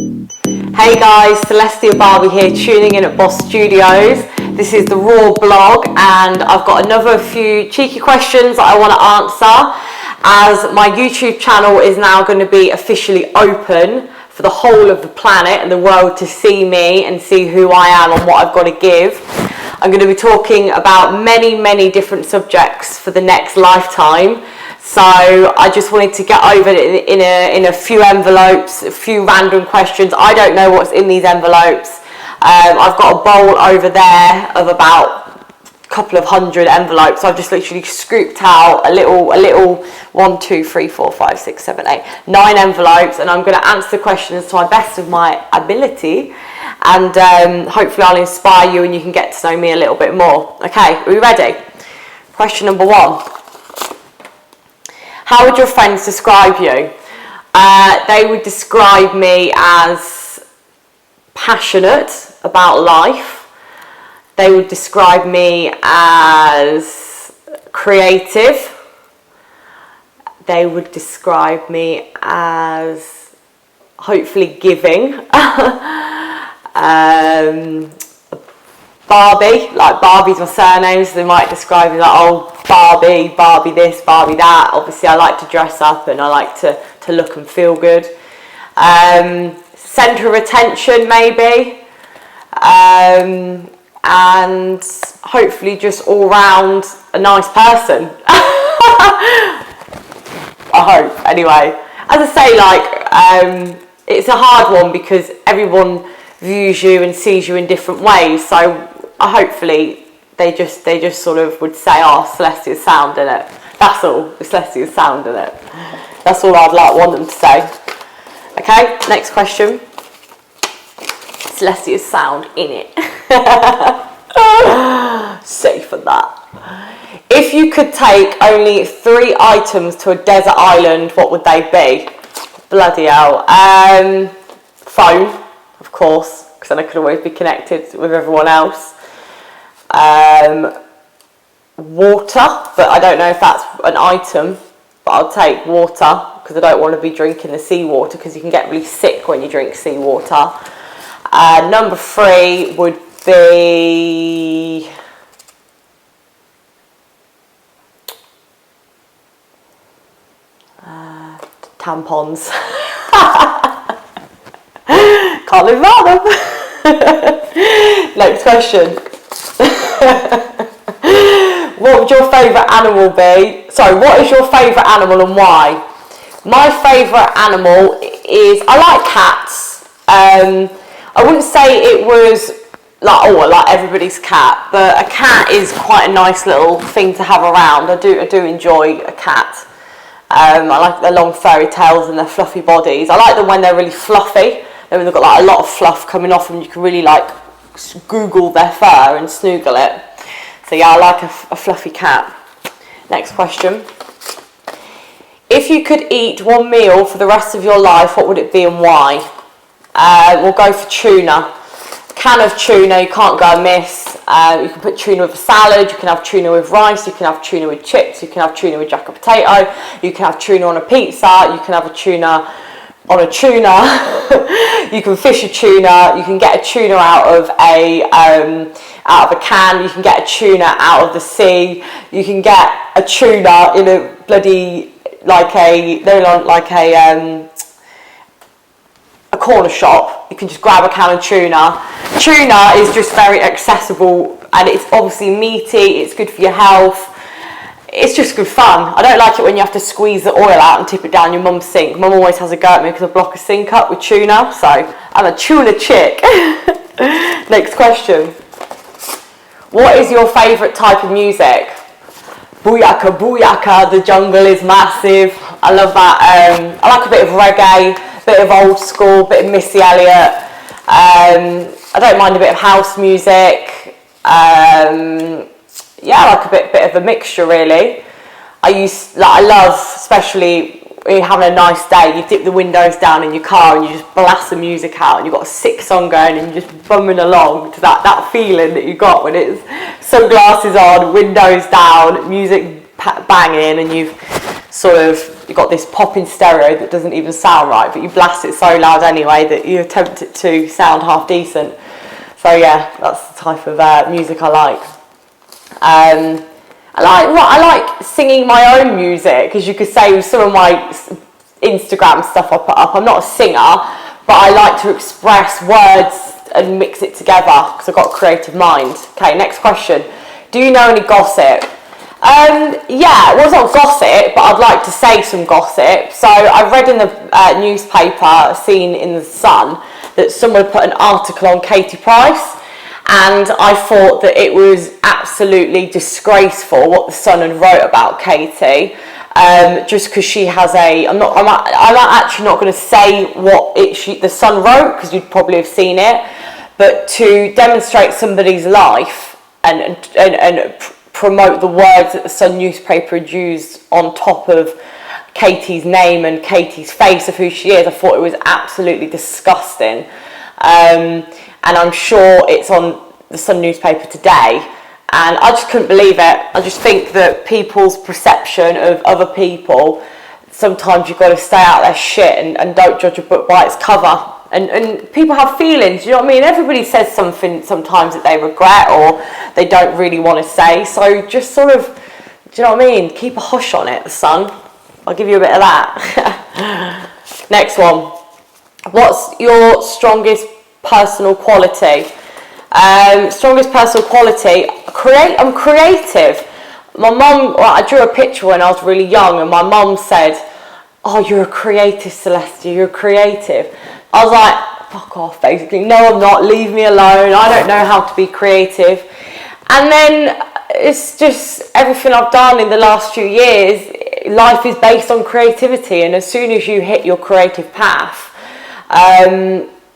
Hey guys, Celestia Barbie here, tuning in at Boss Studios. This is the Raw blog, and I've got another few cheeky questions that I want to answer, as my YouTube channel is now going to be officially open for the whole of the planet and the world to see me and see who I am and what I've got to give. I'm going to be talking about many different subjects for the next lifetime. So I just wanted to get over it in a few envelopes, a few random questions. I don't know what's in these envelopes. I've got a bowl over there of about a couple of hundred envelopes. So I've just literally scooped out a little 1, 2, 3, 4, 5, 6, 7, 8, 9 envelopes, and I'm going to answer the questions to my best of my ability, and hopefully I'll inspire you and you can get to know me a little bit more. Okay, are we ready? Question number 1. How would your friends describe you? They would describe me as passionate about life. They would describe me as creative. They would describe me as hopefully giving. Barbie, like Barbie's my surname, so they might describe me like, oh, Barbie this, Barbie that. Obviously I like to dress up and I like to look and feel good. Centre of attention maybe, and hopefully just all round a nice person. I hope, anyway. As I say, like, it's a hard one because everyone views you and sees you in different ways, so hopefully they just sort of would say, oh, Celestia's sound in it. That's all. Celestia's sound in it. That's all I'd want them to say. Okay, next question. Celestia's sound in it. Safe for that. If you could take only 3 items to a desert island, what would they be? Bloody hell. Phone, of course, because then I could always be connected with everyone else. Water, but I don't know if that's an item, but I'll take water because I don't want to be drinking the seawater because you can get really sick when you drink seawater. Number 3 would be tampons. Can't live without them. Next question. What would your favourite animal be? Sorry, what is your favourite animal and why? My favourite animal is, I like cats. I wouldn't say it was like everybody's cat, but a cat is quite a nice little thing to have around. I do enjoy a cat. I like their long furry tails and their fluffy bodies. I like them when they're really fluffy. When they've got like a lot of fluff coming off them, you can really like Google their fur and snoogle it. So yeah, I like a fluffy cat. Next question. If you could eat one meal for the rest of your life, what would it be and why? We'll go for tuna. Can of tuna, you can't go amiss. You can put tuna with a salad, you can have tuna with rice, you can have tuna with chips, you can have tuna with jack and potato, you can have tuna on a pizza, you can have a tuna on a tuna. You can fish a tuna, you can get a tuna out of a can, you can get a tuna out of the sea, you can get a tuna in a bloody a corner shop. You can just grab a can of tuna. Tuna is just very accessible and it's obviously meaty, it's good for your health. It's just good fun. I don't like it when you have to squeeze the oil out and tip it down your mum's sink. Mum always has a go at me because I block a sink up with tuna, so I'm a tuna chick. Next question. What is your favourite type of music? Booyaka, booyaka, the jungle is massive. I love that. I like a bit of reggae, a bit of old school, a bit of Missy Elliott. I don't mind a bit of house music. Yeah, I like a bit of a mixture really. I love, especially when you're having a nice day, you dip the windows down in your car and you just blast the music out and you've got a sick song going and you're just bumming along to that feeling that you got when it's sunglasses on, windows down, music banging, and you've sort of you've got this popping stereo that doesn't even sound right, but you blast it so loud anyway that you attempt it to sound half decent. So yeah, that's the type of music I like. I like singing my own music, as you could say with some of my Instagram stuff I put up. I'm not a singer, but I like to express words and mix it together because I've got a creative mind. Okay, next question. Do you know any gossip? Yeah, well, it's not gossip, but I'd like to say some gossip. So I read in the newspaper, seen in the Sun, that someone put an article on Katie Price, and I thought that it was absolutely disgraceful what the Sun had wrote about Katie. Just because she has I'm actually not going to say what the Sun wrote, because you'd probably have seen it, but to demonstrate somebody's life and promote the words that the Sun newspaper had used on top of Katie's name and Katie's face of who she is, I thought it was absolutely disgusting. And I'm sure it's on the Sun newspaper today. And I just couldn't believe it. I just think that people's perception of other people, sometimes you've got to stay out of their shit and don't judge a book by its cover. And people have feelings, you know what I mean? Everybody says something sometimes that they regret or they don't really want to say. So just sort of, do you know what I mean? Keep a hush on it, the Sun. I'll give you a bit of that. Next one. What's your strongest personal quality? Strongest personal quality, I'm creative. My mum, I drew a picture when I was really young, and my mum said, "Oh, you're a creative, Celestia, you're creative." I was like, fuck off, basically. No, I'm not, leave me alone, I don't know how to be creative. And then it's just everything I've done in the last few years, life is based on creativity, and as soon as you hit your creative path,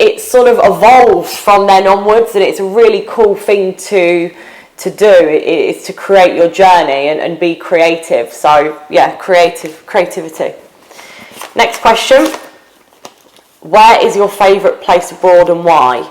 it sort of evolves from then onwards, and it's a really cool thing to do. It's to create your journey and be creative. So yeah, creativity. Next question. Where is your favourite place abroad and why?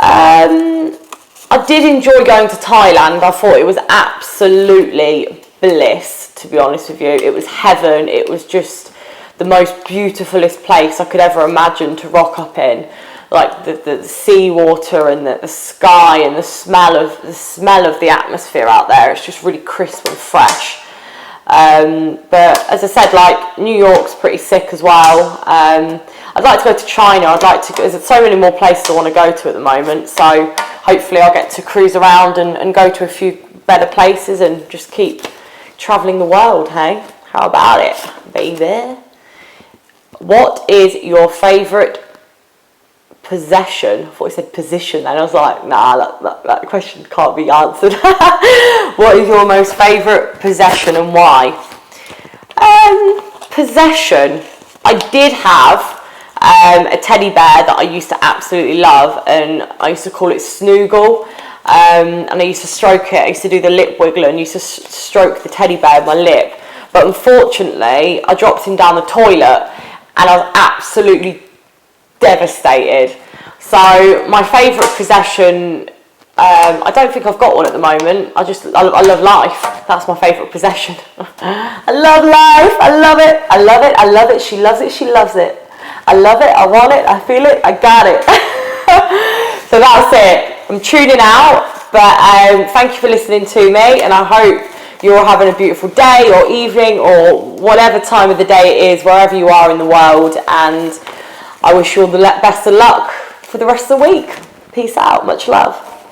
I did enjoy going to Thailand. I thought it was absolutely bliss, to be honest with you. It was heaven. It was just the most beautifulest place I could ever imagine to rock up in. Like the sea water and the sky and the smell of the atmosphere out there. It's just really crisp and fresh. But as I said, like New York's pretty sick as well. I'd like to go to China. There's so many more places I want to go to at the moment. So hopefully I'll get to cruise around and go to a few better places and just keep travelling the world, hey? How about it, baby? What is your favourite possession? I thought it said position then. I was like, nah, that question can't be answered. What is your most favourite possession and why? Possession. I did have a teddy bear that I used to absolutely love, and I used to call it Snoogle, and I used to stroke it. I used to do the lip wiggle and used to stroke the teddy bear with my lip, but unfortunately I dropped him down the toilet and I was absolutely devastated. So my favourite possession, I don't think I've got one at the moment. I love life. That's my favourite possession. I love life. I love it. I love it. I love it. She loves it. She loves it. I love it. I want it. I feel it. I got it. So that's it. I'm tuning out. But thank you for listening to me, and I hope you're all having a beautiful day or evening or whatever time of the day it is, wherever you are in the world. And I wish you all the best of luck for the rest of the week. Peace out. Much love.